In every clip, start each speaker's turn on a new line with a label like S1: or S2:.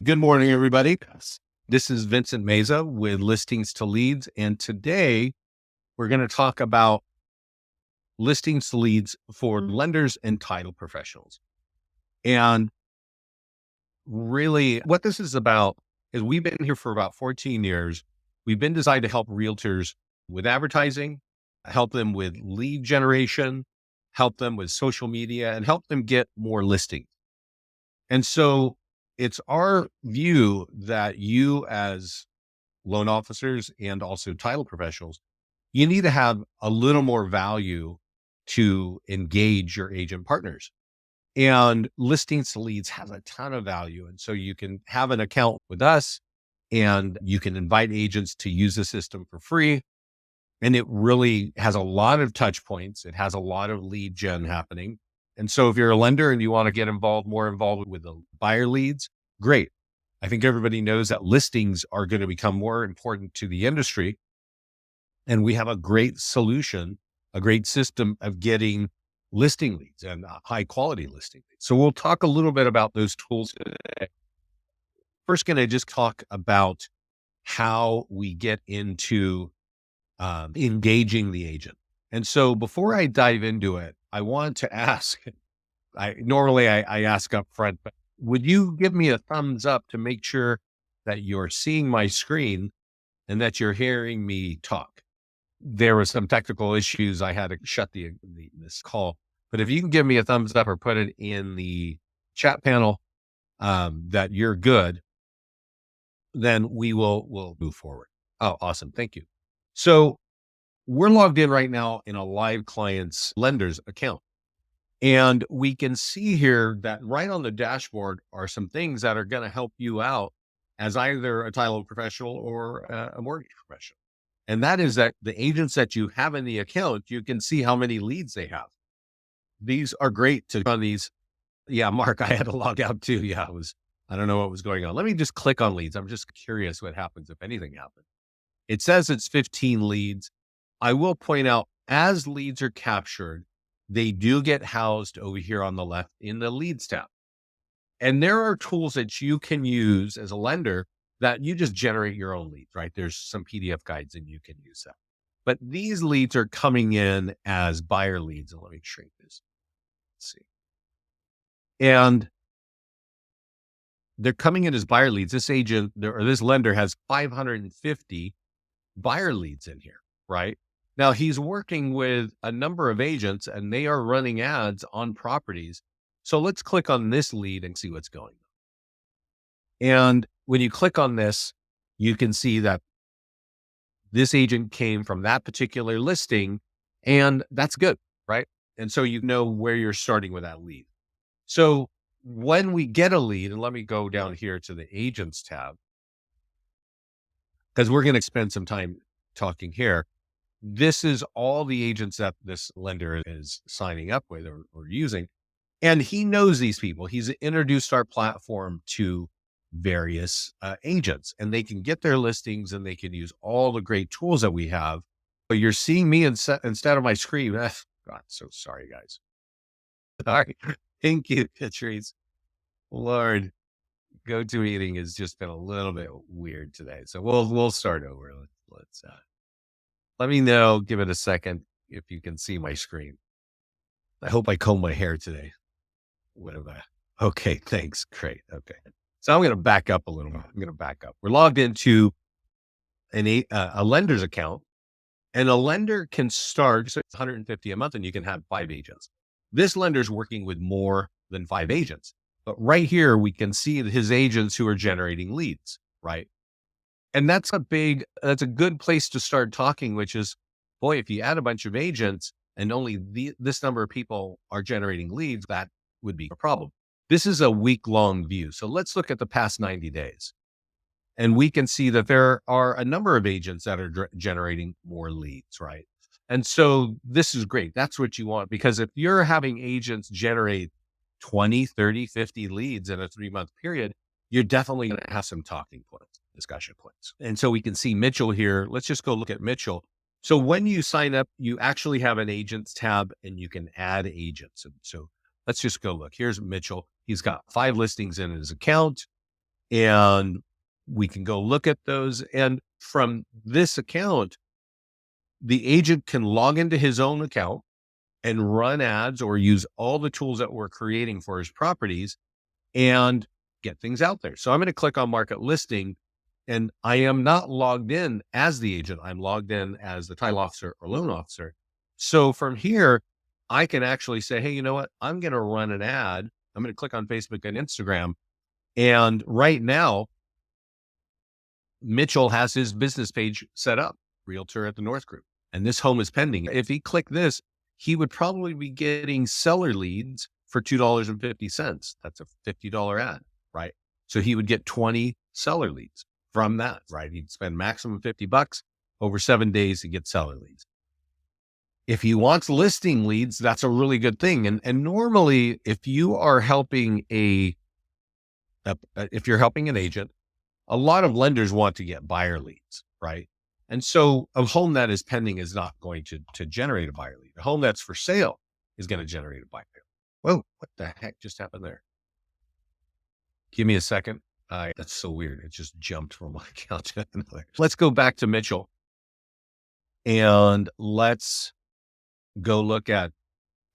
S1: Good morning, everybody. This is Vincent Meza with Listings to Leads. And today we're going to talk about listings to leads for lenders and title professionals. And really what this is about is we've been here for about 14 years. We've been designed to help realtors with advertising, help them with lead generation, help them with social media, and help them get more listings. And so it's our view that you as loan officers and also title professionals, you need to have a little more value to engage your agent partners. And listings to leads has a ton of value. And so you can have an account with us and you can invite agents to use the system for free. And it really has a lot of touch points. It has a lot of lead gen happening. And so if you're a lender and you want to get more involved with the buyer leads, great. I think everybody knows that listings are going to become more important to the industry. And we have a great solution, a great system of getting listing leads and high quality listing leads. So we'll talk a little bit about those tools today. First, going to just talk about how we get into engaging the agent. And so before I dive into it, I want to ask, I ask up front, but would you give me a thumbs up to make sure that you're seeing my screen and that you're hearing me talk? There were some technical issues. I had to shut this call, but if you can give me a thumbs up or put it in the chat panel that you're good, then we'll move forward. Oh, awesome. Thank you. So we're logged in right now in a live client's lender's account. And we can see here that right on the dashboard are some things that are going to help you out as either a title professional or a mortgage professional. And that is that the agents that you have in the account, you can see how many leads they have. These are great to on these. Yeah, Mark, I had to log out too. Yeah, I don't know what was going on. Let me just click on leads. I'm just curious what happens if anything happens. It says it's 15 leads. I will point out as leads are captured, they do get housed over here on the left in the leads tab. And there are tools that you can use as a lender that you just generate your own leads, right? There's some PDF guides and you can use that. But these leads are coming in as buyer leads. And let me shrink this. Let's see. And they're coming in as buyer leads. This agent or this lender has 550 buyer leads in here, right? Now he's working with a number of agents and they are running ads on properties. So let's click on this lead and see what's going on. And when you click on this, you can see that this agent came from that particular listing and that's good, right? And so you know where you're starting with that lead. So when we get a lead, and let me go down here to the agents tab, because we're going to spend some time talking here. This is all the agents that this lender is signing up with or using. And he knows these people. He's introduced our platform to various agents and they can get their listings and they can use all the great tools that we have. But you're seeing me instead of my screen. God, so sorry, guys. Sorry. Thank you, Patrice. Lord, GoToMeeting has just been a little bit weird today. So we'll start over. Let's let me know, give it a second if you can see my screen. I hope I combed my hair today. Okay, thanks. Great. Okay. So I'm going to back up a little bit. I'm going to back up. We're logged into a lender's account and a lender can start, so it's 150 a month and you can have 5 agents. This lender's working with more than 5 agents, but right here we can see his agents who are generating leads, right? And that's a good place to start talking, which is, boy, if you add a bunch of agents and only this number of people are generating leads, that would be a problem. This is a week-long view. So let's look at the past 90 days. And we can see that there are a number of agents that are generating more leads, right? And so this is great. That's what you want, because if you're having agents generate 20, 30, 50 leads in a 3-month period, you're definitely going to have some talking points, discussion points. And so we can see Mitchell here. Let's just go look at Mitchell. So when you sign up, you actually have an agents tab and you can add agents. And so let's just go look. Here's Mitchell. He's got 5 listings in his account, and we can go look at those. And from this account, the agent can log into his own account and run ads or use all the tools that we're creating for his properties and get things out there. So I'm going to click on market listing, and I am not logged in as the agent. I'm logged in as the title officer or loan officer. So from here, I can actually say, hey, you know what? I'm going to run an ad. I'm going to click on Facebook and Instagram. And right now, Mitchell has his business page set up, Realtor at the North Group, and this home is pending. If he clicked this, he would probably be getting seller leads for $2.50. That's a $50 ad, right? So he would get 20 seller leads from that, right? He'd spend maximum $50 over 7 days to get seller leads. If he wants listing leads, that's a really good thing. And normally, if you are helping if you're helping an agent, a lot of lenders want to get buyer leads, right? And so a home that is pending is not going to generate a buyer lead. A home that's for sale is going to generate a buyer lead. Whoa, what the heck just happened there? Give me a second. That's so weird. It just jumped from one account to another. Let's go back to Mitchell and let's go look at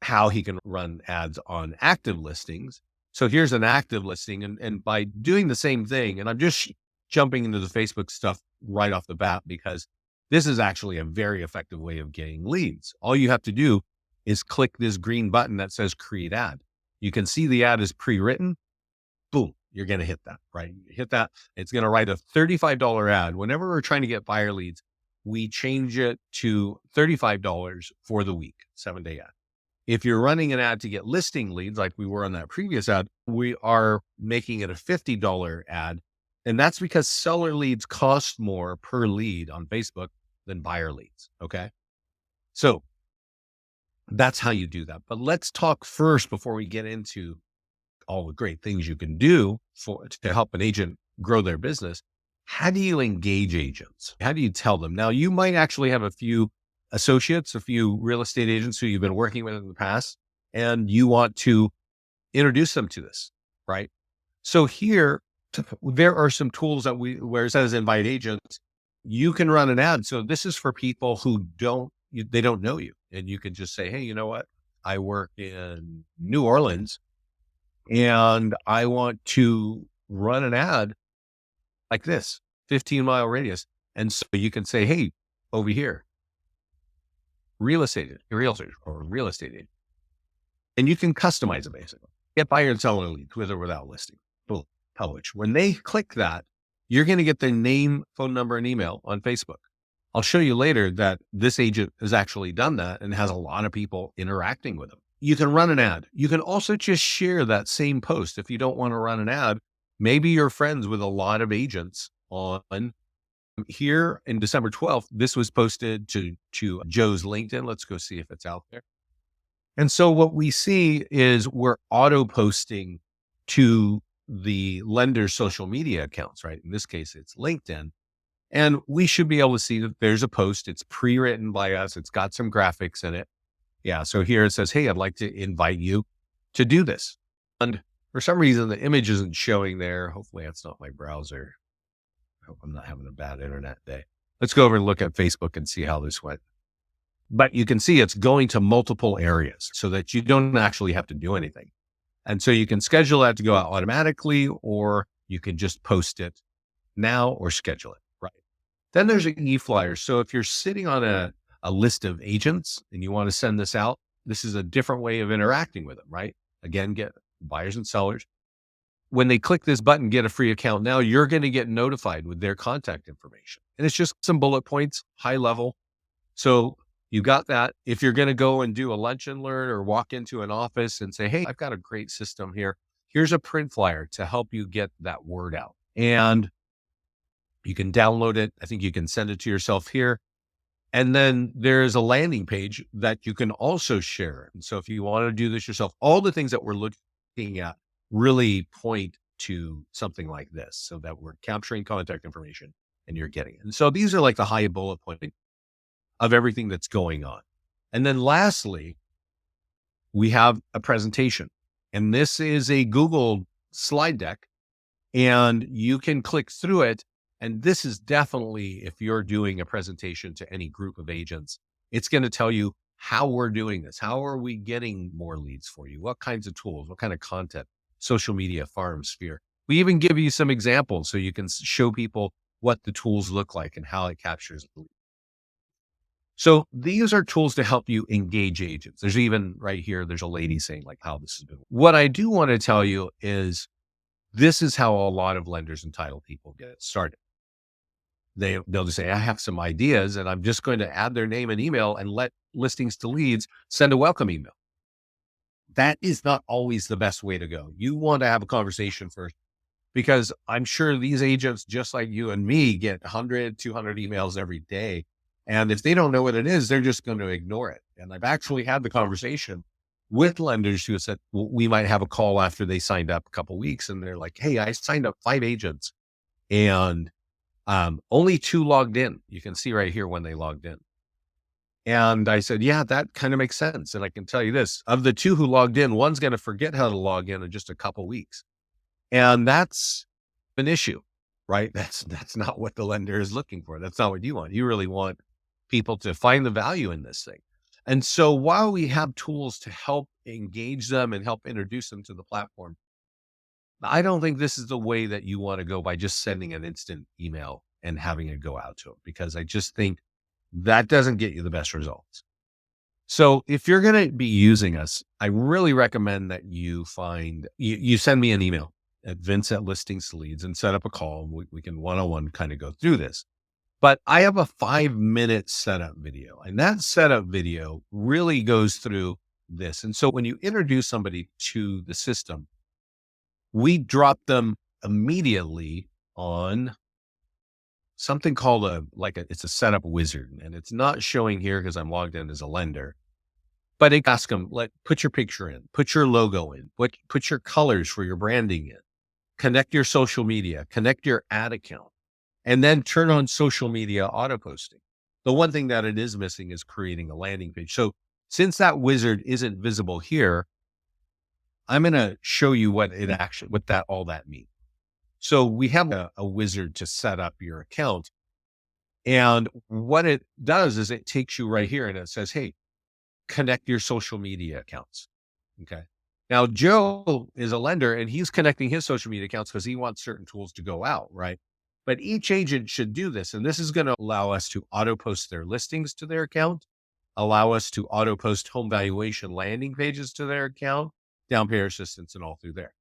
S1: how he can run ads on active listings. So here's an active listing. And by doing the same thing, and I'm just jumping into the Facebook stuff right off the bat, because this is actually a very effective way of getting leads. All you have to do is click this green button that says create ad. You can see the ad is pre-written. Boom, you're going to hit that, right? You hit that. It's going to write a $35 ad. Whenever we're trying to get buyer leads, we change it to $35 for the week, 7-day ad. If you're running an ad to get listing leads, like we were on that previous ad, we are making it a $50 ad. And that's because seller leads cost more per lead on Facebook than buyer leads. Okay. So that's how you do that. But let's talk first before we get into all the great things you can do to help an agent grow their business. How do you engage agents? How do you tell them? Now, you might actually have a few associates, a few real estate agents who you've been working with in the past, and you want to introduce them to this, right? So here, there are some tools that where it says invite agents, you can run an ad. So this is for people who they don't know you. And you can just say, hey, you know what? I work in New Orleans and I want to run an ad like this, 15-mile radius. And so you can say, hey, over here, realtor or real estate agent. And you can customize it basically. Get buyer and seller leads with or without listing. Boom, publish. When they click that, you're going to get their name, phone number, and email on Facebook. I'll show you later that this agent has actually done that and has a lot of people interacting with them. You can run an ad. You can also just share that same post. If you don't want to run an ad, maybe you're friends with a lot of agents on here in December 12th. This was posted to Joe's LinkedIn. Let's go see if it's out there. And so what we see is we're auto posting to the lender's social media accounts, right? In this case, it's LinkedIn. And we should be able to see that there's a post. It's pre-written by us. It's got some graphics in it. Yeah. So here it says, hey, I'd like to invite you to do this. And for some reason, the image isn't showing there. Hopefully that's not my browser. I hope I'm not having a bad internet day. Let's go over and look at Facebook and see how this went. But you can see it's going to multiple areas so that you don't actually have to do anything. And so you can schedule that to go out automatically, or you can just post it now or schedule it, right? Then there's an e-flyer. So if you're sitting on a list of agents and you want to send this out, this is a different way of interacting with them, right? Again, get buyers and sellers. When they click this button, get a free account now, you're going to get notified with their contact information. And it's just some bullet points, high level. So you got that. If you're going to go and do a lunch and learn or walk into an office and say, hey, I've got a great system here. Here's a print flyer to help you get that word out. And you can download it. I think you can send it to yourself here. And then there's a landing page that you can also share. And so if you want to do this yourself, all the things that we're looking at really point to something like this, so that we're capturing contact information and you're getting it. And so these are like the high bullet point. of everything that's going on. And then lastly, we have a presentation. And this is a Google slide deck, and you can click through it. And this is definitely, if you're doing a presentation to any group of agents, it's going to tell you how we're doing this. How are we getting more leads for you? What kinds of tools, what kind of content, social media, farm sphere. We even give you some examples so you can show people what the tools look like and how it captures the lead. So these are tools to help you engage agents. There's even right here, there's a lady saying like how this has been. What I do want to tell you is this is how a lot of lenders and title people get started. They'll just say, I have some ideas and I'm just going to add their name and email and let listings to leads send a welcome email. That is not always the best way to go. You want to have a conversation first, because I'm sure these agents, just like you and me, get 100, 200 emails every day. And if they don't know what it is, they're just going to ignore it. And I've actually had the conversation with lenders who said, well, we might have a call after they signed up a couple of weeks. And they're like, hey, I signed up 5 agents and only 2 logged in. You can see right here when they logged in. And I said, yeah, that kind of makes sense. And I can tell you this, of the 2 who logged in, one's going to forget how to log in just a couple of weeks. And that's an issue, right? That's not what the lender is looking for. That's not what you want. You really want people to find the value in this thing. And so while we have tools to help engage them and help introduce them to the platform, I don't think this is the way that you want to go by just sending an instant email and having it go out to them, because I just think that doesn't get you the best results. So if you're going to be using us, I really recommend that you send me an email at Vince@Listings2Leads and set up a call. We can one-on-one kind of go through this. But I have a 5-minute setup video, and that setup video really goes through this. And so when you introduce somebody to the system, we drop them immediately on something called it's a setup wizard. And it's not showing here because I'm logged in as a lender, but it asks them, put your picture in, put your logo in, put your colors for your branding in, connect your social media, connect your ad account, and then turn on social media auto posting. The one thing that it is missing is creating a landing page. So since that wizard isn't visible here, I'm going to show you what all that means. So we have a wizard to set up your account. And what it does is it takes you right here and it says, hey, connect your social media accounts. Okay. Now, Joe is a lender and he's connecting his social media accounts because he wants certain tools to go out, right? But each agent should do this. And this is going to allow us to auto post their listings to their account, allow us to auto post home valuation landing pages to their account, down payment assistance, and all through there.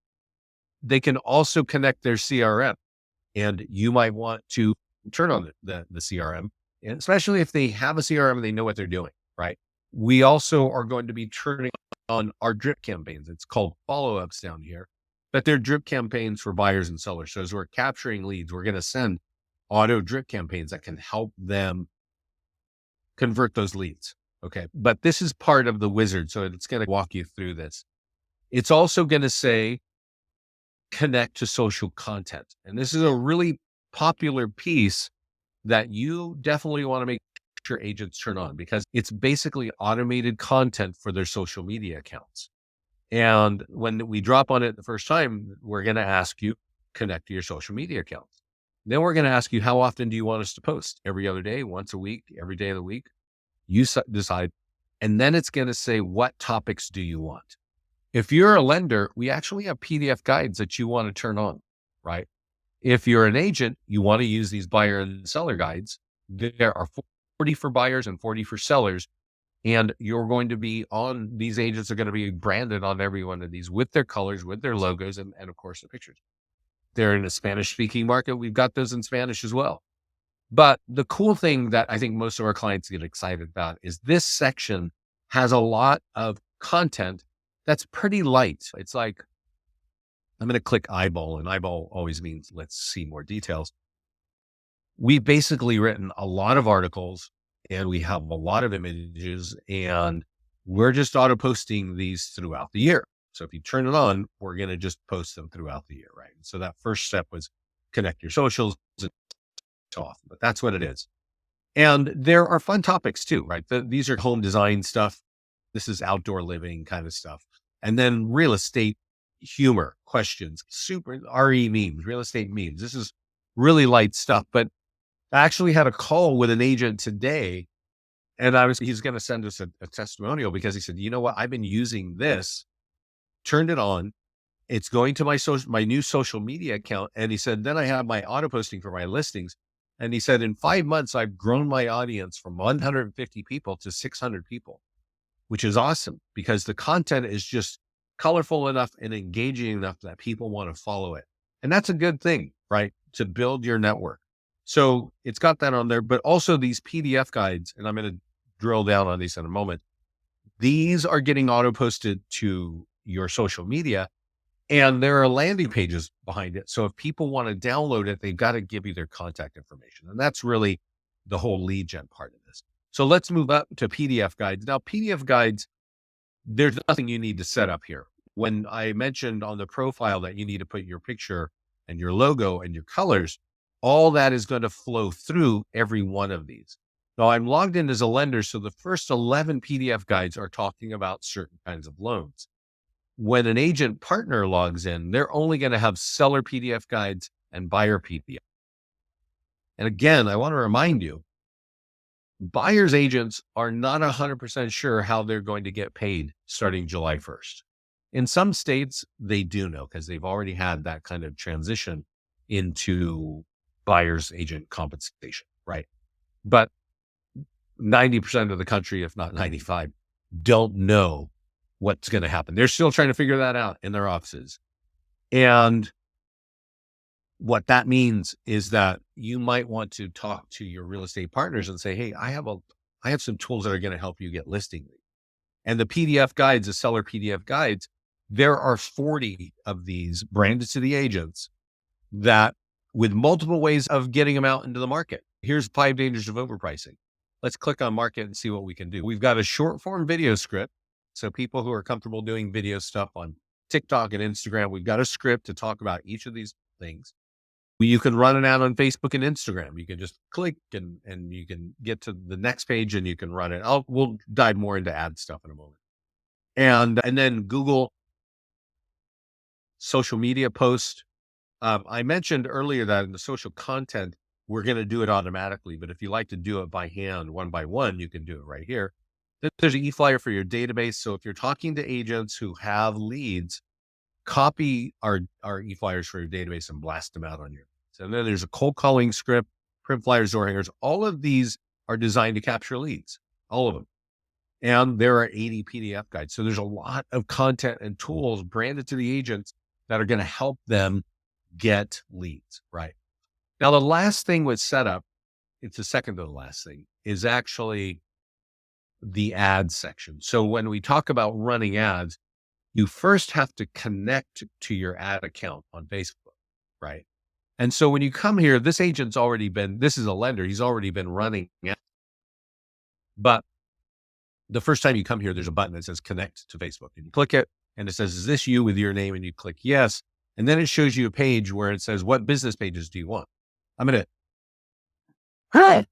S1: They can also connect their CRM, and you might want to turn on the CRM, and especially if they have a CRM and they know what they're doing, right? We also are going to be turning on our drip campaigns. It's called follow-ups down here, but they're drip campaigns for buyers and sellers. So as we're capturing leads, we're going to send auto drip campaigns that can help them convert those leads. Okay. But this is part of the wizard. So it's going to walk you through this. It's also going to say, connect to social content. And this is a really popular piece that you definitely want to make sure agents turn on, because it's basically automated content for their social media accounts. And when we drop on it the first time, we're going to ask you, connect to your social media accounts. Then we're going to ask you, how often do you want us to post? Every other day, once a week, every day of the week? You decide. And then it's going to say, what topics do you want? If you're a lender, we actually have PDF guides that you want to turn on, right? If you're an agent, you want to use these buyer and seller guides. There are 40 for buyers and 40 for sellers. And you're going to be on, these agents are going to be branded on every one of these with their colors, with their logos, and of course the pictures. They're in a Spanish speaking market. We've got those in Spanish as well. But the cool thing that I think most of our clients get excited about is this section has a lot of content that's pretty light. It's like, I'm going to click eyeball, and eyeball always means let's see more details. We've basically written a lot of articles and we have a lot of images, and we're just auto posting these throughout the year. So if you turn it on, we're going to just post them throughout the year, right? So that first step was connect your socials and off, but that's what it is. And there are fun topics too, right? These are home design stuff. This is outdoor living kind of stuff. And then real estate humor questions, super RE memes, real estate memes. This is really light stuff. But I actually had a call with an agent today, and he's going to send us a testimonial because he said, you know what? I've been using this, turned it on. It's going to my new social media account. And he said, then I have my auto posting for my listings. And he said, in 5 months, I've grown my audience from 150 people to 600 people, which is awesome because the content is just colorful enough and engaging enough that people want to follow it. And that's a good thing, right? To build your network. So it's got that on there, but also these PDF guides, and I'm going to drill down on these in a moment. These are getting auto posted to your social media, and there are landing pages behind it. So if people want to download it, they've got to give you their contact information. And that's really the whole lead gen part of this. So let's move up to PDF guides. Now, PDF guides, there's nothing you need to set up here. When I mentioned on the profile that you need to put your picture and your logo and your colors, all that is going to flow through every one of these. Now, I'm logged in as a lender, so the first 11 PDF guides are talking about certain kinds of loans. When an agent partner logs in, they're only going to have seller PDF guides and buyer PDF. And again, I want to remind you, buyer's agents are not 100% sure how they're going to get paid starting July 1st. In some states, they do know because they've already had that kind of transition into buyer's agent compensation, right? But 90% of the country, if not 95, don't know what's going to happen. They're still trying to figure that out in their offices. And what that means is that you might want to talk to your real estate partners and say, hey, I have some tools that are going to help you get listing. And the PDF guides, the seller PDF guides, there are 40 of these branded to the agents that with multiple ways of getting them out into the market. Here's 5 dangers of overpricing. Let's click on market and see what we can do. We've got a short form video script. So people who are comfortable doing video stuff on TikTok and Instagram, we've got a script to talk about each of these things. You can run it out on Facebook and Instagram. You can just click and you can get to the next page and you can run it. We'll dive more into ad stuff in a moment. And then Google social media post. I mentioned earlier that in the social content, we're going to do it automatically. But if you like to do it by hand, one by one, you can do it right here. There's an e-flyer for your database. So if you're talking to agents who have leads, copy our e-flyers for your database and blast them out on you. So then there's a cold calling script, print flyers, door hangers. All of these are designed to capture leads, all of them. And there are 80 PDF guides. So there's a lot of content and tools branded to the agents that are going to help them get leads, right? Now, the last thing with setup, it's the second to the last thing, is actually the ad section. So when we talk about running ads, you first have to connect to your ad account on Facebook, right? And so when you come here, this agent's already been, this is a lender, he's already been running. But the first time you come here, there's a button that says connect to Facebook. And you click it and it says, is this you with your name? And you click yes. And then it shows you a page where it says, what business pages do you want? I'm going to,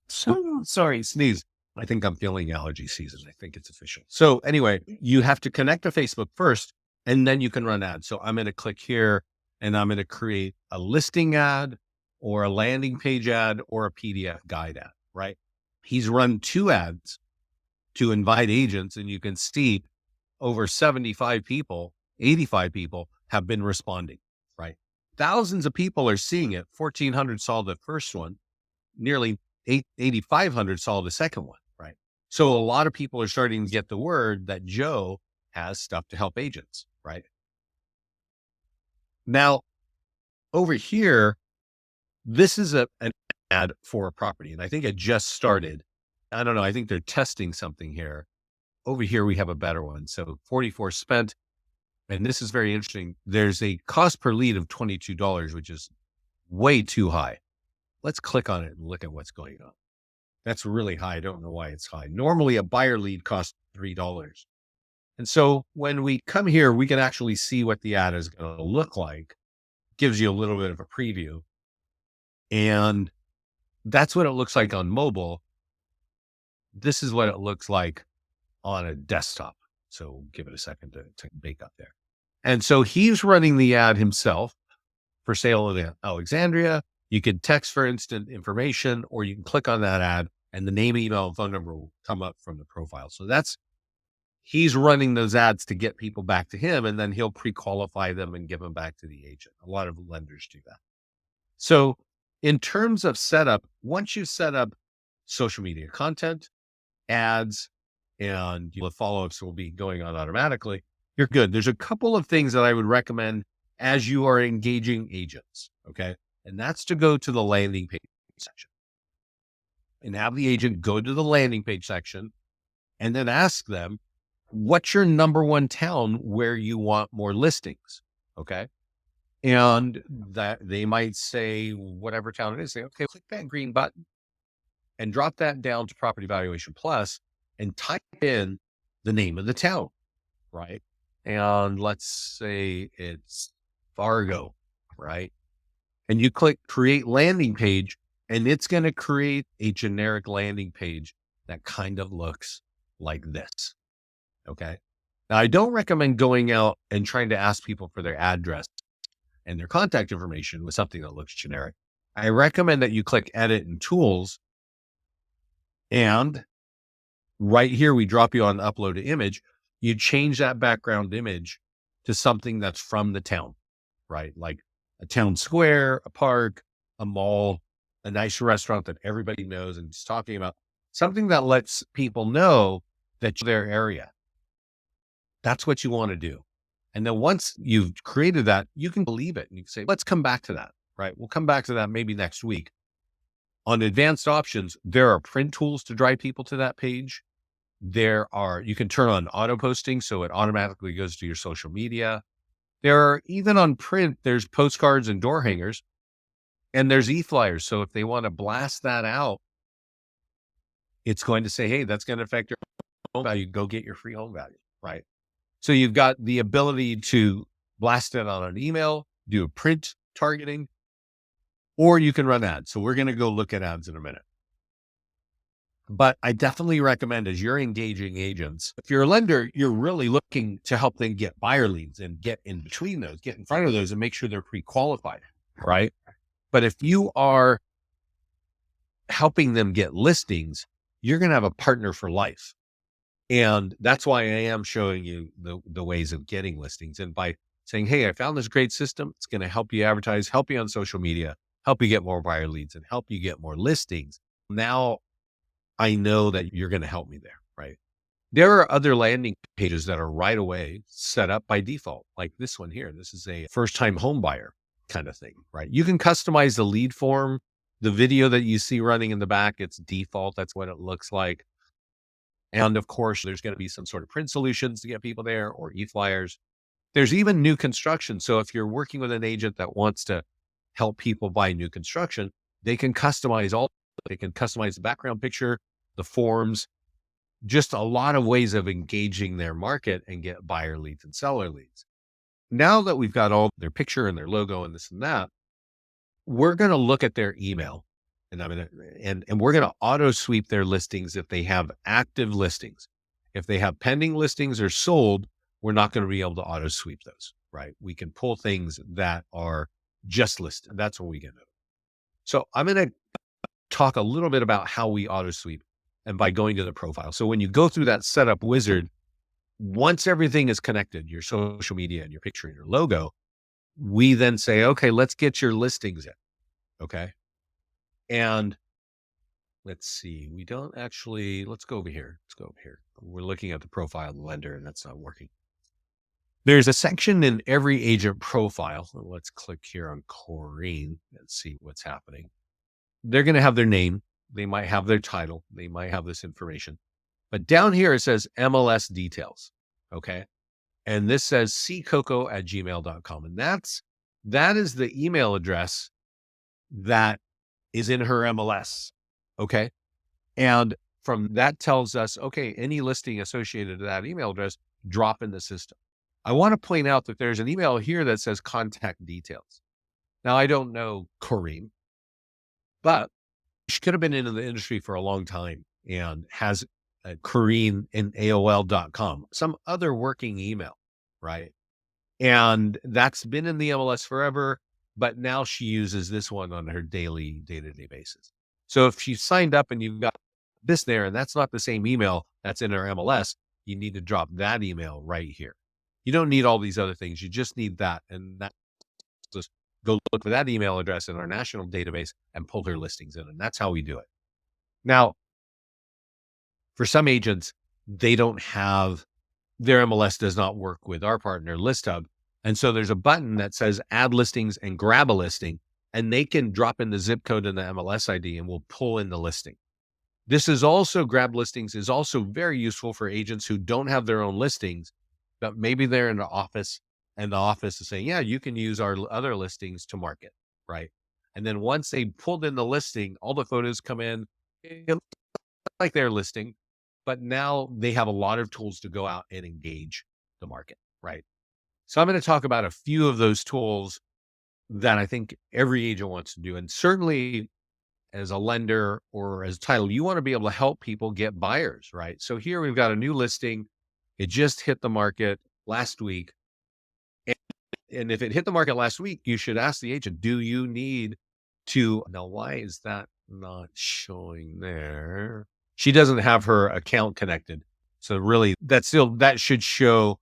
S1: sorry, sneeze. I think I'm feeling allergy season. I think it's official. So anyway, you have to connect to Facebook first, and then you can run ads. So I'm going to click here and I'm going to create a listing ad or a landing page ad or a PDF guide ad, right? He's run 2 ads to invite agents, and you can see over 75 people, 85 people have been responding, right? Thousands of people are seeing it. 1,400 saw the first one. Nearly 8,500 saw the second one, right? So a lot of people are starting to get the word that Joe has stuff to help agents, right? Now, over here, this is an ad for a property, and I think it just started. I don't know. I think they're testing something here. Over here, we have a better one. So 44 spent, and this is very interesting. There's a cost per lead of $22, which is way too high. Let's click on it and look at what's going on. That's really high. I don't know why it's high. Normally a buyer lead costs $3. And so when we come here, we can actually see what the ad is going to look like. Gives you a little bit of a preview. And that's what it looks like on mobile. this is what it looks like on a desktop. So give it a second to bake up there. And so he's running the ad himself for sale in Alexandria. You can text for instant information, or you can click on that ad and the name, email, and phone number will come up from the profile. So he's running those ads to get people back to him, and then he'll pre-qualify them and give them back to the agent. A lot of lenders do that. So in terms of setup, once you set up social media content, ads, and the follow-ups will be going on automatically, you're good. There's a couple of things that I would recommend as you are engaging agents. Okay. And that's to go to the landing page section and have the agent go to the landing page section and then ask them, what's your number one town where you want more listings? Okay. And that they might say, whatever town it is, say, okay, click that green button and drop that down to Property Valuation Plus and type in the name of the town, right? And let's say it's Fargo, right? And you click create landing page, and it's going to create a generic landing page that kind of looks like this. Okay. Now, I don't recommend going out and trying to ask people for their address and their contact information with something that looks generic. I recommend that you click edit and tools, and right here, we drop you on upload an image. You change that background image to something that's from the town, right? Like a town square, a park, a mall, a nice restaurant that everybody knows and is talking about, something that lets people know that you're their area. That's what you want to do. And then once you've created that, you can believe it. And you can say, let's come back to that, right? We'll come back to that maybe next week. On advanced options, there are print tools to drive people to that page. You can turn on auto posting, so it automatically goes to your social media. There are, even on print, there's postcards and door hangers, and there's e-flyers. So if they want to blast that out, it's going to say, hey, that's going to affect your home value. Go get your free home value, right? So you've got the ability to blast it on an email, do a print targeting, or you can run ads. So we're going to go look at ads in a minute. But I definitely recommend, as you're engaging agents, if you're a lender, you're really looking to help them get buyer leads and get in between those, get in front of those and make sure they're pre-qualified, right? But if you are helping them get listings, you're going to have a partner for life. And that's why I am showing you the ways of getting listings. And by saying, hey, I found this great system, it's going to help you advertise, help you on social media, help you get more buyer leads, and help you get more listings. Now, I know that you're going to help me there, right? There are other landing pages that are right away set up by default, like this one here. This is a first-time home buyer kind of thing, right? You can customize the lead form. The video that you see running in the back, it's default. That's what it looks like. And of course, there's going to be some sort of print solutions to get people there, or e-flyers. There's even new construction. So if you're working with an agent that wants to help people buy new construction, they can customize the background picture, the forms, just a lot of ways of engaging their market and get buyer leads and seller leads. Now that we've got all their picture and their logo and this and that, we're going to look at their email, and we're going to auto sweep their listings if they have active listings. If they have pending listings or sold, we're not going to be able to auto sweep those, right? We can pull things that are just listed. That's what we can do. So I'm going to talk a little bit about how we auto sweep, and by going to the profile. So when you go through that setup wizard, once everything is connected, your social media and your picture and your logo, we then say, okay, let's get your listings in. Okay. And let's see, let's go over here. We're looking at the profile of the lender, and that's not working. There's a section in every agent profile. Let's click here on Corrine and see what's happening. They're going to have their name. They might have their title. They might have this information. But down here, it says MLS details. Okay. And this says ccoco@gmail.com. And that is the email address that is in her MLS. Okay. And from that tells us, okay, any listing associated to that email address, drop in the system. I want to point out that there's an email here that says contact details. Now, I don't know Corrine, but she could have been in the industry for a long time. and has a Corrine in AOL.com, some other working email, right? And that's been in the MLS forever, but now she uses this one on her daily, day-to-day basis. So if she signed up and you've got this there, and that's not the same email that's in her MLS, you need to drop that email right here. You don't need all these other things. You just need that. And that just go look for that email address in our national database and pull her listings in. And that's how we do it. Now, for some agents, they don't have their MLS does not work with our partner ListHub. And so there's a button that says add listings and grab a listing, and they can drop in the zip code and the MLS ID and we'll pull in the listing. This is also grab listings is also very useful for agents who don't have their own listings, but maybe they're in the office and the office is saying, yeah, you can use our other listings to market, right? And then once they pulled in the listing, all the photos come in, it looks like their listing, but now they have a lot of tools to go out and engage the market, right? So I'm going to talk about a few of those tools that I think every agent wants to do. And certainly as a lender or as a title, you want to be able to help people get buyers, right? So here we've got a new listing. It just hit the market last week. And if it hit the market last week, you should ask the agent, do you need to, now why is that not showing there? She doesn't have her account connected. So really that should show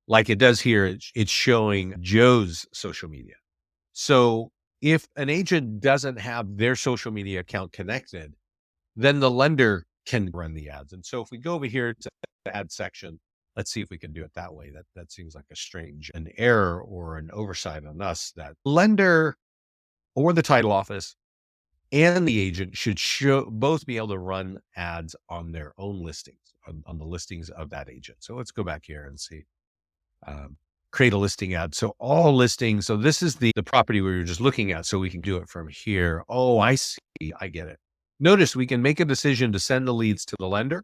S1: like it does here. It's showing Joe's social media. So if an agent doesn't have their social media account connected, then the lender can run the ads. And so if we go over here to the ad section, let's see if we can do it that way. That seems like an error or an oversight on us. That lender or the title office and the agent should both be able to run ads on their own listings, on the listings of that agent. So let's go back here and see. Create a listing ad. So all listings. So this is the property we were just looking at. So we can do it from here. Oh, I see. I get it. Notice we can make a decision to send the leads to the lender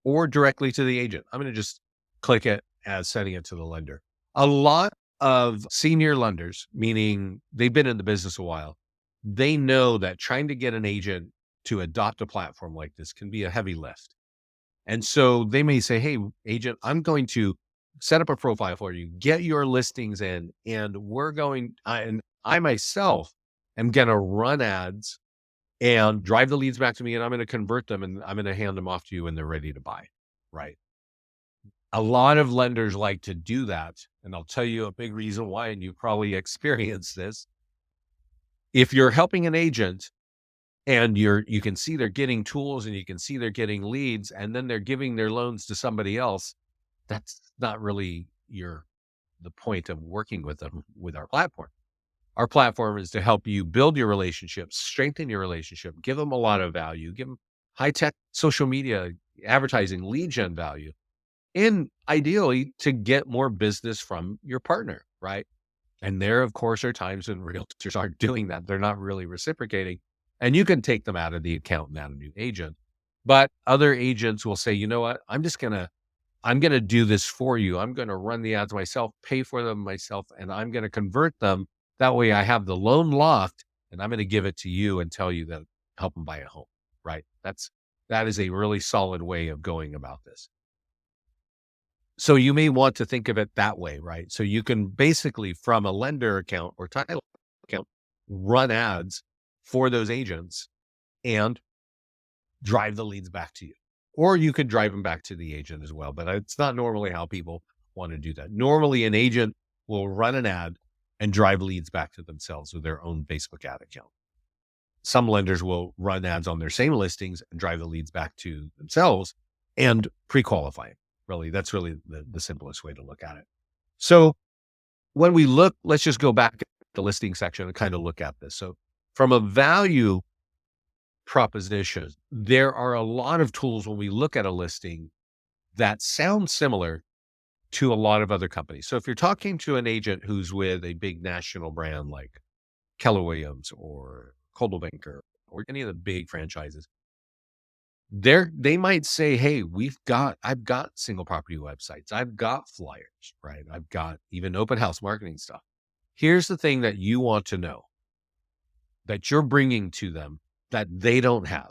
S1: or directly to the agent. I'm going to just click it as sending it to the lender. A lot of senior lenders, meaning they've been in the business a while, they know that trying to get an agent to adopt a platform like this can be a heavy lift. And so they may say, hey, agent, I'm going to set up a profile for you, get your listings in, and I myself am going to run ads and drive the leads back to me, and I'm going to convert them and I'm going to hand them off to you when they're ready to buy, right? A lot of lenders like to do that. And I'll tell you a big reason why, and you probably experienced this. If you're helping an agent and you can see they're getting tools and you can see they're getting leads, and then they're giving their loans to somebody else, that's not really the point of working with them with our platform. Our platform is to help you build your relationships, strengthen your relationship, give them a lot of value, give them high-tech social media, advertising, lead gen value, and ideally to get more business from your partner, right? And there, of course, are times when realtors aren't doing that. They're not really reciprocating, and you can take them out of the account and out of new agent. But other agents will say, you know what, I'm going to do this for you. I'm going to run the ads myself, pay for them myself, and I'm going to convert them. That way I have the loan locked and I'm going to give it to you and tell you that help them buy a home, right? That is a really solid way of going about this. So you may want to think of it that way, right? So you can basically from a lender account or title account, run ads for those agents and drive the leads back to you. Or you could drive them back to the agent as well, but it's not normally how people want to do that. Normally an agent will run an ad and drive leads back to themselves with their own Facebook ad account. Some lenders will run ads on their same listings and drive the leads back to themselves and pre-qualify it. Really, that's really the simplest way to look at it. So when we look, let's just go back to the listing section and kind of look at this. So from a value proposition, there are a lot of tools when we look at a listing that sound similar to a lot of other companies. So if you're talking to an agent who's with a big national brand like Keller Williams or Coldwell Banker or any of the big franchises, they might say, hey, I've got single property websites. I've got flyers, right? I've got even open house marketing stuff. Here's the thing that you want to know that you're bringing to them that they don't have.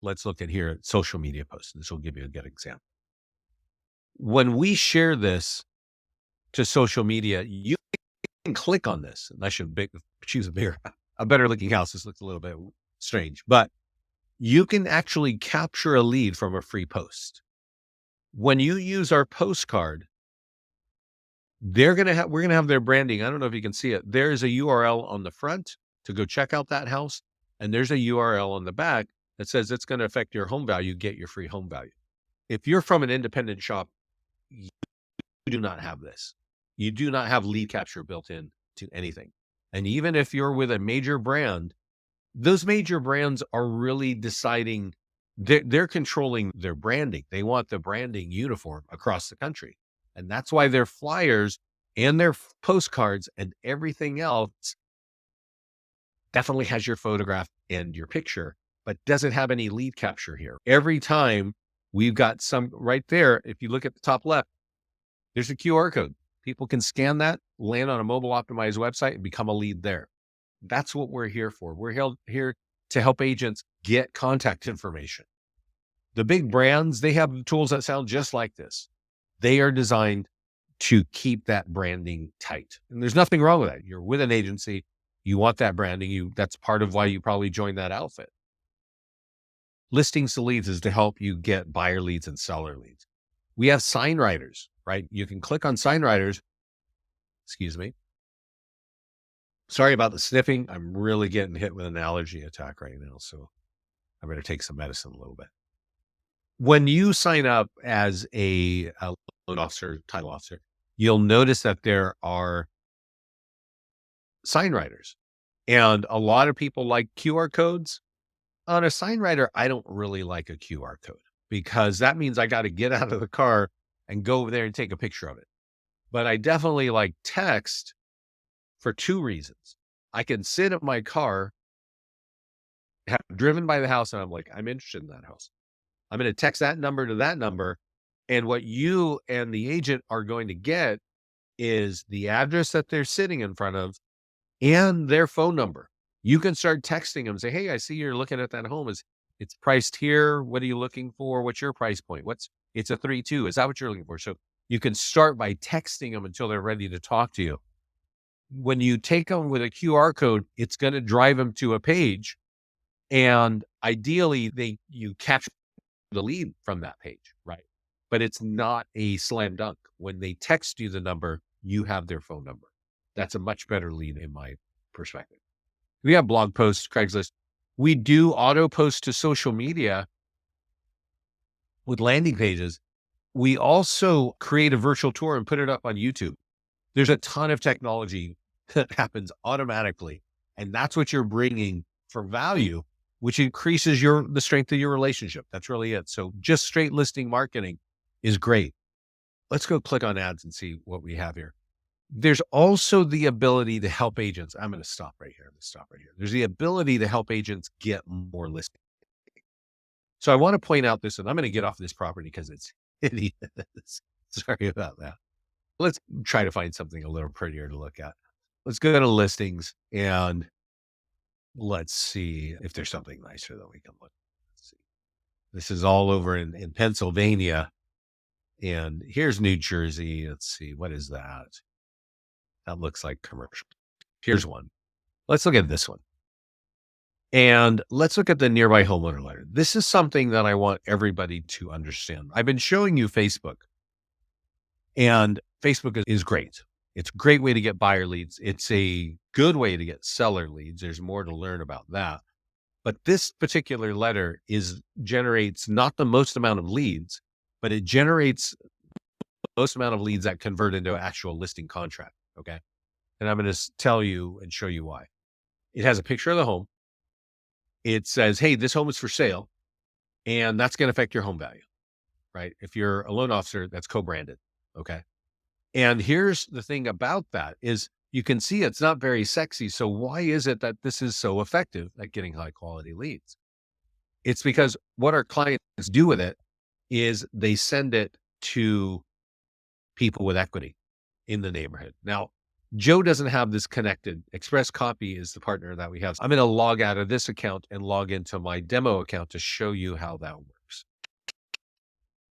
S1: let's look at here at social media posts. This will give you a good example. When we share this to social media, you can click on this. And I should choose a better looking house. This looks a little bit strange, but you can actually capture a lead from a free post. When you use our postcard, we're going to have their branding. I don't know if you can see it. There's a URL on the front to go check out that house. And there's a URL on the back that says it's going to affect your home value, get your free home value. If you're from an independent shop, you do not have this. You do not have lead capture built in to anything. And even if you're with a major brand, those major brands are really deciding, they're controlling their branding. They want the branding uniform across the country. And that's why their flyers and their postcards and everything else definitely has your photograph and your picture, but doesn't have any lead capture here. Every time we've got some right there, if you look at the top left, there's a QR code. People can scan that, land on a mobile optimized website and become a lead there. That's what we're here for. We're here to help agents get contact information. The big brands, they have tools that sound just like this. They are designed to keep that branding tight. And there's nothing wrong with that. You're with an agency. You want that branding. That's part of why you probably joined that outfit. Listings to leads is to help you get buyer leads and seller leads. We have sign writers, right? You can click on sign writers. Excuse me. Sorry about the sniffing. I'm really getting hit with an allergy attack right now. So I better take some medicine a little bit. When you sign up as a loan officer, title officer, you'll notice that there are sign writers. And a lot of people like QR codes. On a sign writer, I don't really like a QR code because that means I got to get out of the car and go over there and take a picture of it. But I definitely like text for two reasons. I can sit in my car, have driven by the house, and I'm like, I'm interested in that house. I'm going to text that number to that number. And what you and the agent are going to get is the address that they're sitting in front of and their phone number. You can start texting them, say, hey, I see you're looking at that home. It's priced here. What are you looking for? What's your price point? It's a 3.2. Is that what you're looking for? So you can start by texting them until they're ready to talk to you. When you take them with a QR code, it's going to drive them to a page. And ideally, you capture the lead from that page, right? But it's not a slam dunk. When they text you the number, you have their phone number. That's a much better lead in my perspective. We have blog posts, Craigslist. We do auto post to social media with landing pages. We also create a virtual tour and put it up on YouTube. There's a ton of technology that happens automatically. And that's what you're bringing for value, which increases the strength of your relationship. That's really it. So just straight listing marketing is great. Let's go click on ads and see what we have here. There's also the ability to help agents. I'm going to stop right here. There's the ability to help agents get more listings. So I want to point out this, and I'm going to get off this property because it's hideous. Sorry about that. Let's try to find something a little prettier to look at. Let's go to listings and let's see if there's something nicer that we can look. Let's see. This is all over in Pennsylvania. And here's New Jersey. Let's see. What is that? That looks like commercial. Here's one. Let's look at this one. And let's look at the nearby homeowner letter. This is something that I want everybody to understand. I've been showing you Facebook. And Facebook is great. It's a great way to get buyer leads. It's a good way to get seller leads. There's more to learn about that. But this particular letter generates not the most amount of leads, but it generates the most amount of leads that convert into an actual listing contract. Okay. And I'm going to tell you and show you why. It has a picture of the home. It says, hey, this home is for sale. And that's going to affect your home value, right? If you're a loan officer, that's co-branded. Okay. And here's the thing about that is you can see it's not very sexy. So why is it that this is so effective at getting high quality leads? It's because what our clients do with it is they send it to people with equity in the neighborhood. Now, Joe doesn't have this connected. Express Copy is the partner that we have. I'm going to log out of this account and log into my demo account to show you how that works.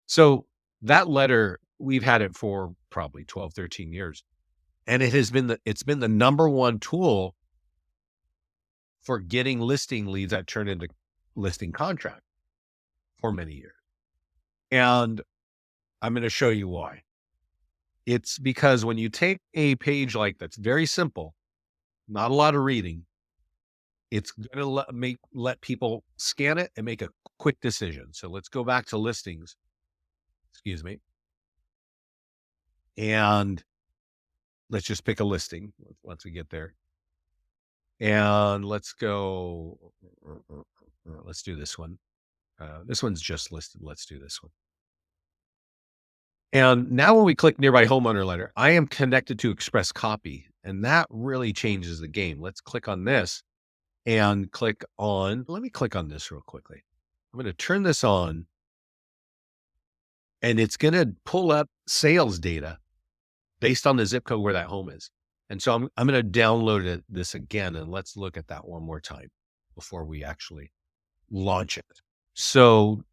S1: So that letter, we've had it for probably 12, 13 years. And it's been the number one tool for getting listing leads that turn into listing contract for many years. And I'm going to show you why. It's because when you take a page like that's very simple, not a lot of reading, it's going to let people scan it and make a quick decision. So let's go back to listings. Excuse me. And let's just pick a listing once we get there. And let's go, let's do this one. This one's just listed. Let's do this one. And now when we click nearby homeowner letter, I am connected to Express Copy, and that really changes the game. Let's click on this and click on, let me click on this real quickly. I'm going to turn this on, and it's going to pull up sales data based on the zip code where that home is. And so I'm going to download this again, and let's look at that one more time before we actually launch it. So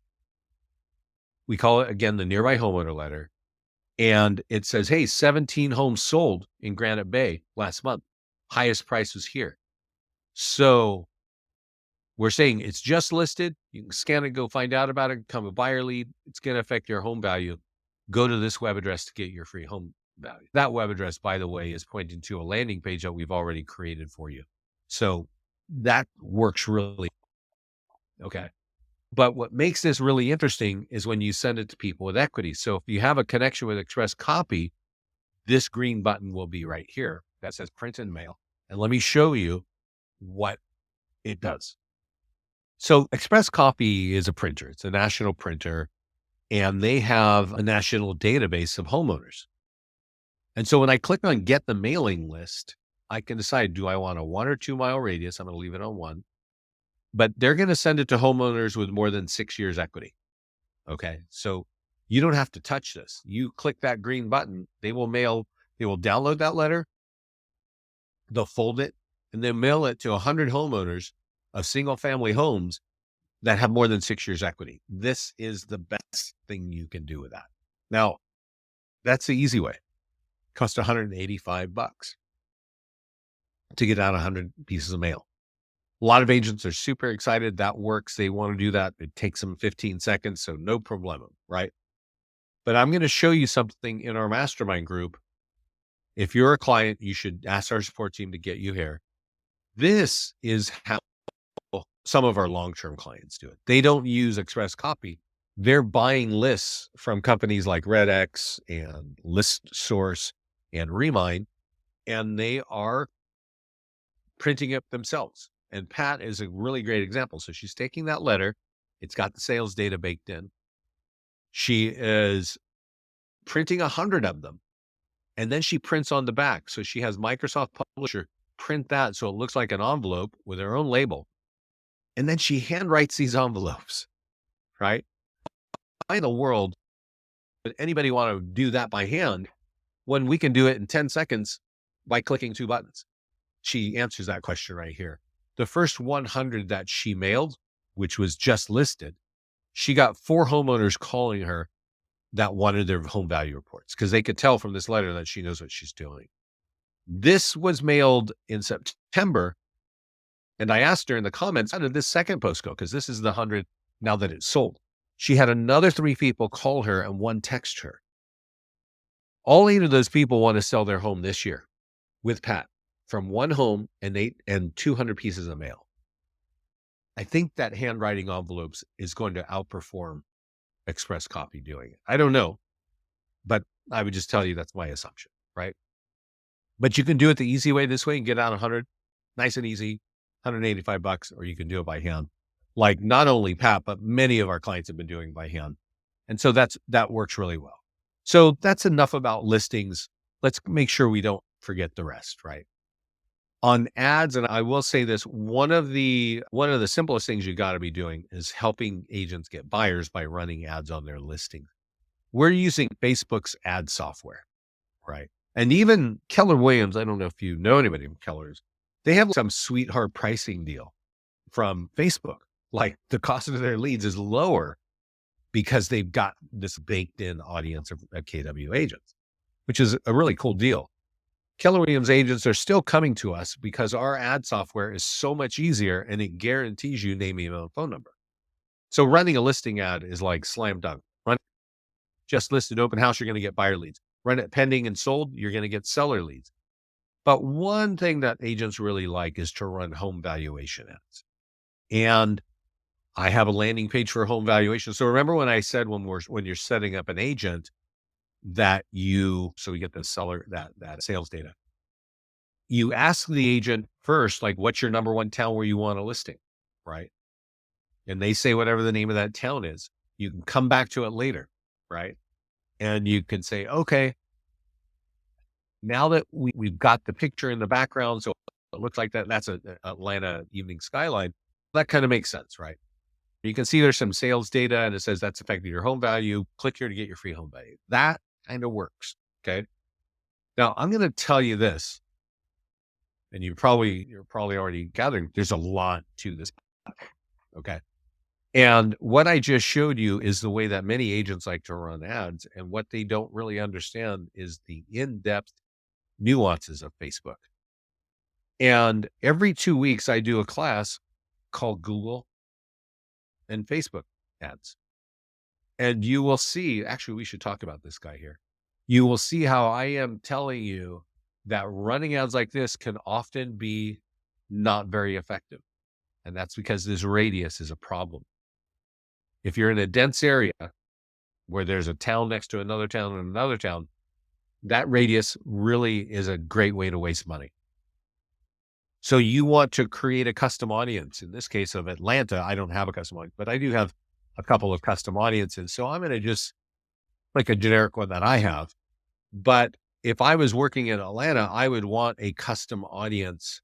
S1: we call it again the nearby homeowner letter, and it says, hey, 17 homes sold in Granite Bay last month. Highest price was here. So we're saying it's just listed. You can scan it, go find out about it, become a buyer lead. It's going to affect your home value. Go to this web address to get your free home value. That web address, by the way, is pointing to a landing page that we've already created for you. So that works really okay. But what makes this really interesting is when you send it to people with equity. So if you have a connection with Express Copy, this green button will be right here that says print and mail. And let me show you what it does. So Express Copy is a printer. It's a national printer, and they have a national database of homeowners. And so when I click on get the mailing list, I can decide, do I want a 1 or 2 mile radius? I'm going to leave it on 1. But they're going to send it to homeowners with more than 6 years equity. Okay. So you don't have to touch this. You click that green button, they will download that letter, they'll fold it, and then mail it to 100 homeowners of single family homes that have more than 6 years equity. This is the best thing you can do with that. Now, that's the easy way. It costs $185 to get out 100 pieces of mail. A lot of agents are super excited. That works. They want to do that. It takes them 15 seconds. So no problem, right? But I'm going to show you something in our mastermind group. If you're a client, you should ask our support team to get you here. This is how some of our long-term clients do it. They don't use Express Copy. They're buying lists from companies like RedX and ListSource and Remind, and they are printing it themselves. And Pat is a really great example. So she's taking that letter. It's got the sales data baked in. She is printing 100 of them. And then she prints on the back. So she has Microsoft Publisher print that so it looks like an envelope with her own label. And then she handwrites these envelopes, right? Why in the world would anybody want to do that by hand when we can do it in 10 seconds by clicking 2 buttons? She answers that question right here. The first 100 that she mailed, which was just listed, she got 4 homeowners calling her that wanted their home value reports because they could tell from this letter that she knows what she's doing. This was mailed in September. And I asked her in the comments, how did this second post go? Because this is the 100 now that it's sold. She had another 3 people call her and 1 text her. All 8 of those people want to sell their home this year with Pat from 1 home and 200 pieces of mail. I think that handwriting envelopes is going to outperform Express Copy doing it. I don't know, but I would just tell you that's my assumption, right? But you can do it the easy way this way and get out 100, nice and easy, $185, or you can do it by hand. Like not only Pat, but many of our clients have been doing by hand. And so that works really well. So that's enough about listings. Let's make sure we don't forget the rest, right? On ads, and I will say this, one of the simplest things you got to be doing is helping agents get buyers by running ads on their listing. We're using Facebook's ad software, right? And even Keller Williams, I don't know if you know anybody from Keller's, they have some sweetheart pricing deal from Facebook. Like the cost of their leads is lower because they've got this baked in audience of KW agents, which is a really cool deal. Keller Williams agents are still coming to us because our ad software is so much easier and it guarantees you name, email, and phone number. So running a listing ad is like slam dunk. Run just listed open house, you're going to get buyer leads. Run it pending and sold, you're going to get seller leads. But one thing that agents really like is to run home valuation ads. And I have a landing page for home valuation. So remember when I said when you're setting up an agent that so we get the seller, that sales data, you ask the agent first, like, what's your number one town where you want a listing, right? And they say whatever the name of that town is. You can come back to it later, right? And you can say, okay, now that we've got the picture in the background, so it looks like that's a Atlanta evening skyline, that kind of makes sense, right? You can see there's some sales data and it says that's affecting your home value. Click here to get your free home value. That kind of works. Okay. Now I'm going to tell you this, and you're probably already gathering, there's a lot to this. Okay. And what I just showed you is the way that many agents like to run ads. And what they don't really understand is the in-depth nuances of Facebook. And every 2 weeks I do a class called Google and Facebook ads. And you will see, actually, we should talk about this guy here. You will see how I am telling you that running ads like this can often be not very effective. And that's because this radius is a problem. If you're in a dense area where there's a town next to another town and another town, that radius really is a great way to waste money. So you want to create a custom audience. In this case of Atlanta, I don't have a custom audience, but I do have a couple of custom audiences. So I'm going to just like a generic one that I have. But if I was working in Atlanta, I would want a custom audience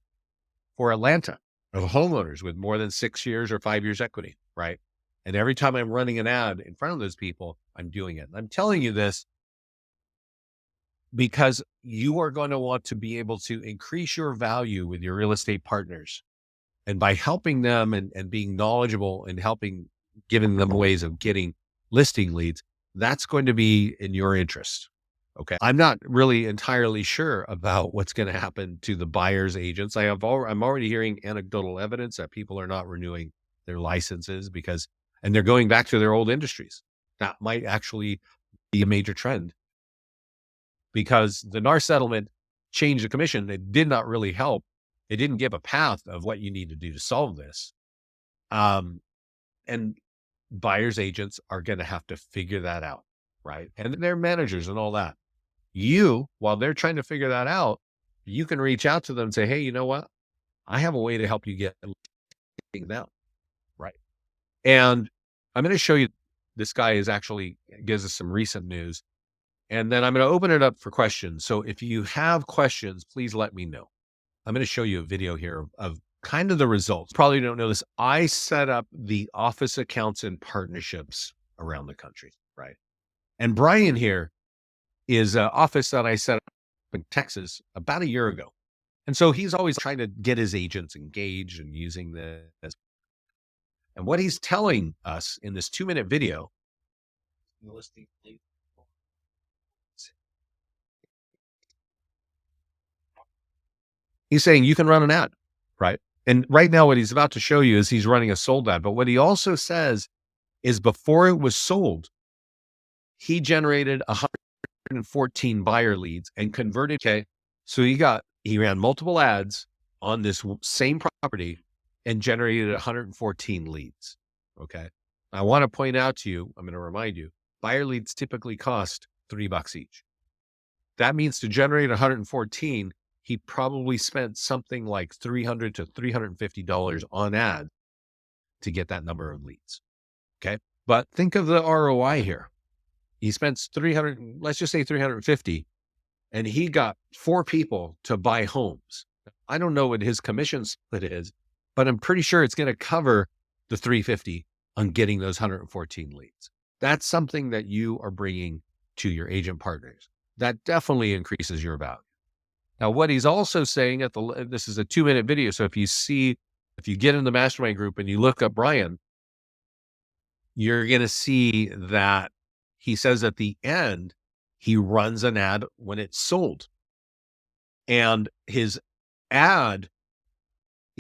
S1: for Atlanta of homeowners with more than 6 years or 5 years equity, right? And every time I'm running an ad in front of those people, I'm doing it. And I'm telling you this because you are going to want to be able to increase your value with your real estate partners. And by helping them and being knowledgeable and giving them ways of getting listing leads, that's going to be in your interest. Okay. I'm not really entirely sure about what's going to happen to the buyer's agents. I'm already hearing anecdotal evidence that people are not renewing their licenses and they're going back to their old industries. That might actually be a major trend because the NAR settlement changed the commission. It did not really help. It didn't give a path of what you need to do to solve this. And buyer's agents are going to have to figure that out, right? And their managers and all that. While they're trying to figure that out, you can reach out to them and say, hey, you know what? I have a way to help you get now, right? And I'm going to show you, this guy gives us some recent news. And then I'm going to open it up for questions. So if you have questions, please let me know. I'm going to show you a video here of kind of the results. Probably don't know this. I set up the office accounts and partnerships around the country, right? And Brian here is an office that I set up in Texas about a year ago. And so he's always trying to get his agents engaged and using this. And what he's telling us in this 2-minute video, he's saying you can run an ad, right? And right now what he's about to show you is he's running a sold ad. But what he also says is before it was sold, he generated 114 buyer leads and converted. Okay. So he ran multiple ads on this same property and generated 114 leads. Okay. I want to point out to you, I'm going to remind you, buyer leads typically cost $3 each. That means to generate 114, he probably spent something like $300 to $350 on ad to get that number of leads. Okay. But think of the ROI here. He spends let's just say 350, and he got 4 people to buy homes. I don't know what his commission split is, but I'm pretty sure it's going to cover the 350 on getting those 114 leads. That's something that you are bringing to your agent partners. that definitely increases your value. Now, what he's also saying this is a 2-minute video. So if you get in the mastermind group and you look up Brian, you're going to see that he says at the end, he runs an ad when it's sold. And his ad,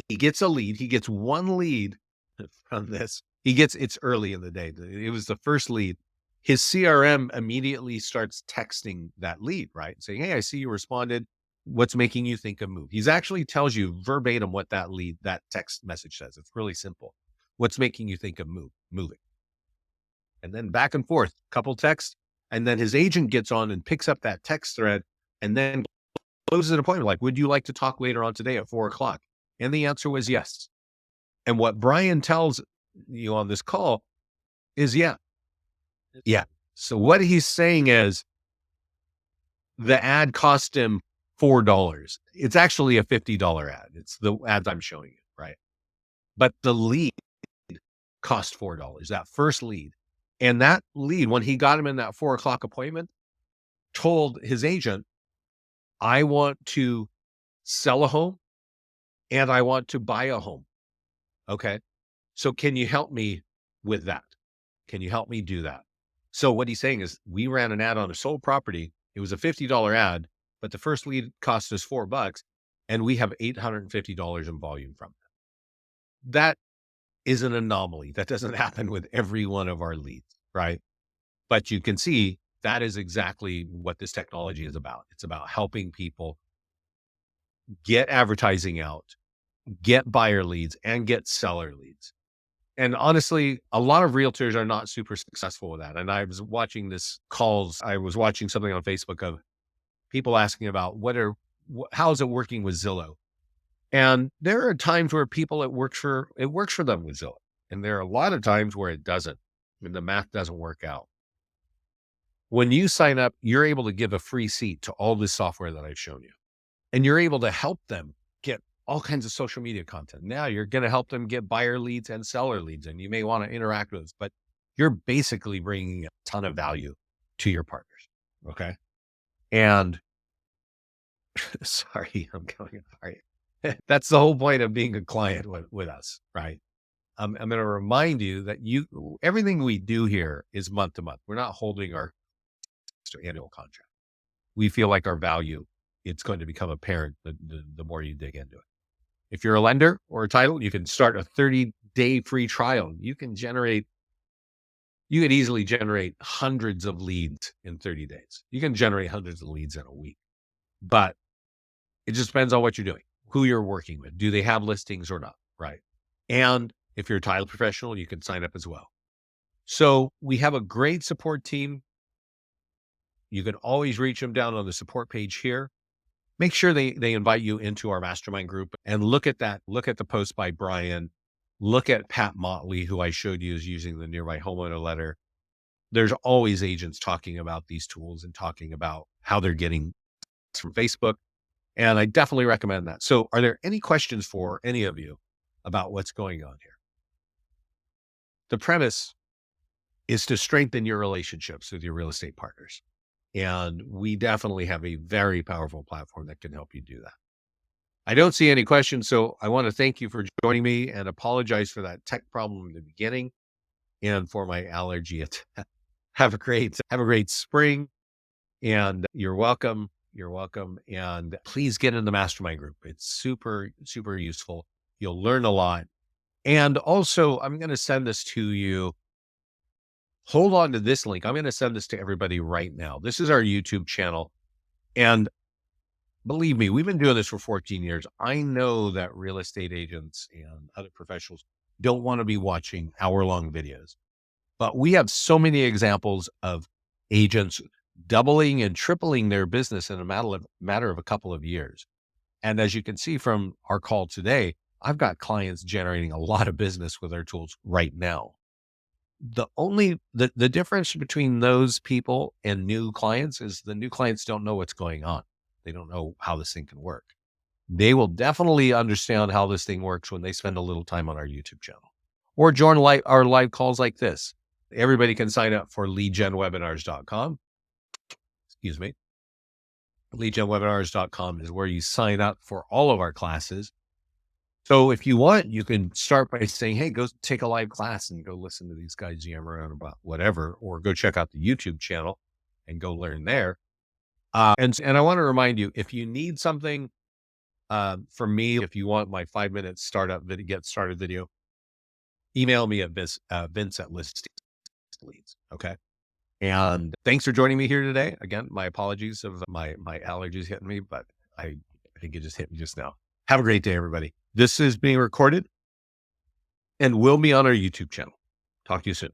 S1: he gets a lead. He gets one lead from this. It's early in the day. It was the first lead. His CRM immediately starts texting that lead, right? Saying, hey, I see you responded. What's making you think of move? He's actually tells you verbatim what that text message says. It's really simple. What's making you think of moving? And then back and forth, couple texts. And then his agent gets on and picks up that text thread and then closes an appointment. Like, would you like to talk later on today at 4:00? And the answer was yes. And what Brian tells you on this call is, yeah. So what he's saying is the ad cost him $4. It's actually a $50 ad. It's the ads I'm showing you, right? But the lead cost $4, that first lead. And that lead, when he got him in that 4:00 appointment, told his agent, I want to sell a home and I want to buy a home. Okay. So can you help me with that? Can you help me do that? So what he's saying is we ran an ad on a sold property. It was a $50 ad, but the first lead cost us $4 and we have $850 in volume from it. That is an anomaly. That doesn't happen with every one of our leads, right? But you can see that is exactly what this technology is about. It's about helping people get advertising out, get buyer leads, and get seller leads. And honestly, a lot of realtors are not super successful with that. And I was watching I was watching something on Facebook of people asking about how is it working with Zillow? And there are times where it works for them with Zillow. And there are a lot of times where it doesn't, and the math doesn't work out. When you sign up, you're able to give a free seat to all this software that I've shown you. And you're able to help them get all kinds of social media content. Now you're going to help them get buyer leads and seller leads, and you may want to interact with us, but you're basically bringing a ton of value to your partners. Okay. And sorry, I'm going apart. That's the whole point of being a client with us, right? I'm going to remind you that everything we do here is month to month. We're not holding our annual contract. We feel like our value, it's going to become apparent the more you dig into it. If you're a lender or a title, you can start a 30-day free trial. You could easily generate hundreds of leads in 30 days. You can generate hundreds of leads in a week, but it just depends on what you're doing, who you're working with. Do they have listings or not? Right. And if you're a title professional, you can sign up as well. So we have a great support team. You can always reach them down on the support page here. Make sure they invite you into our mastermind group and look at that. Look at the post by Brian. Look at Pat Motley, who I showed you is using the Nearby Homeowner Letter. There's always agents talking about these tools and talking about how they're getting from Facebook. And I definitely recommend that. So are there any questions for any of you about what's going on here? The premise is to strengthen your relationships with your real estate partners. And we definitely have a very powerful platform that can help you do that. I don't see any questions, so I want to thank you for joining me and apologize for that tech problem in the beginning and for my allergy attack. Have a great spring, and you're welcome. You're welcome. And please get in the mastermind group. It's super, super useful. You'll learn a lot. And also, I'm going to send this to you. Hold on to this link. I'm going to send this to everybody right now. This is our YouTube channel. And believe me, we've been doing this for 14 years. I know that real estate agents and other professionals don't want to be watching hour-long videos, but we have so many examples of agents doubling and tripling their business in a matter of a couple of years. And as you can see from our call today, I've got clients generating a lot of business with our tools right now. The difference between those people and new clients is the new clients don't know what's going on. They don't know how this thing can work. They will definitely understand how this thing works when they spend a little time on our YouTube channel or join our live calls like this. Everybody can sign up for leadgenwebinars.com. Excuse me. leadgenwebinars.com is where you sign up for all of our classes. So if you want, you can start by saying, hey, go take a live class and go listen to these guys jam around about whatever, or go check out the YouTube channel and go learn there. And I want to remind you, if you need something from me, if you want my 5-minute startup video, get started video, email me at Vince at List Leads. Okay. And thanks for joining me here today. Again, my apologies of my allergies hitting me, but I think it just hit me just now. Have a great day, everybody. This is being recorded and will be on our YouTube channel. Talk to you soon.